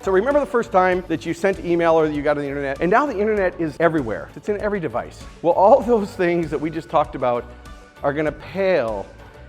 So remember the first time that you sent email or that you got on the internet, and now the internet is everywhere. It's in every device. Well, all those things that we just talked about are gonna pale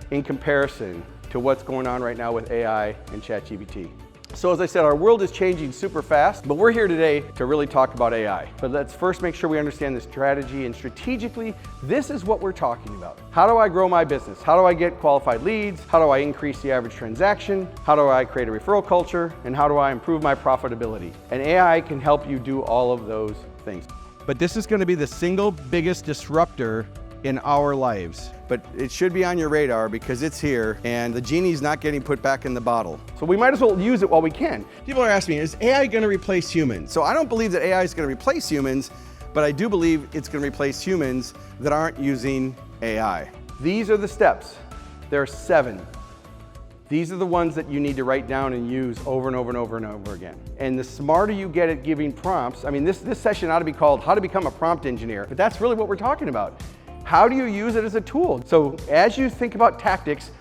in comparison to what's going on right now with AI and ChatGPT. So as I said, our world is changing super fast, but we're here today to really talk about AI. But let's first make sure we understand the strategy, and strategically, this is what we're talking about. How do I grow my business? How do I get qualified leads? How do I increase the average transaction? How do I create a referral culture? And how do I improve my profitability? And AI can help you do all of those things. But this is going to be the single biggest disruptor in our lives. But it should be on your radar because it's here and the genie's not getting put back in the bottle. So we might as well use it while we can. People are asking me, is AI going to replace humans? So I don't believe that AI is going to replace humans, but I do believe it's going to replace humans that aren't using AI. These are the steps. There are 7. These are the ones that you need to write down and use over and over and over and over again. And the smarter you get at giving prompts, I mean, this session ought to be called How to Become a Prompt Engineer, but that's really what we're talking about. How do you use it as a tool? So as you think about tactics,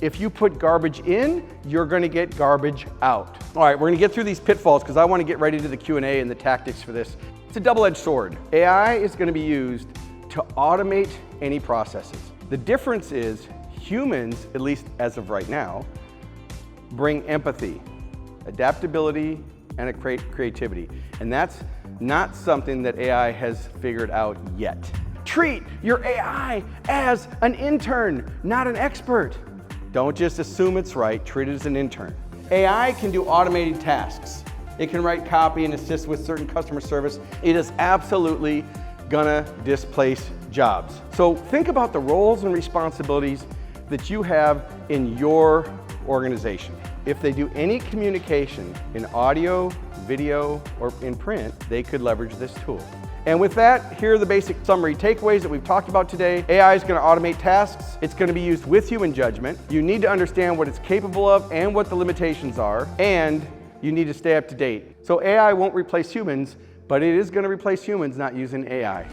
if you put garbage in, you're gonna get garbage out. All right, we're gonna get through these pitfalls because I wanna get ready to the Q&A and the tactics for this. It's a double-edged sword. AI is gonna be used to automate any processes. The difference is humans, at least as of right now, bring empathy, adaptability, and a creativity. And that's not something that AI has figured out yet. Treat your AI as an intern, not an expert. Don't just assume it's right, treat it as an intern. AI can do automated tasks. It can write copy and assist with certain customer service. It is absolutely gonna displace jobs. So think about the roles and responsibilities that you have in your organization. If they do any communication in audio, video, or in print, they could leverage this tool. And with that, here are the basic summary takeaways that we've talked about today. AI is going to automate tasks. It's going to be used with human judgment. You need to understand what it's capable of and what the limitations are, and you need to stay up to date. So AI won't replace humans, but it is going to replace humans not using AI.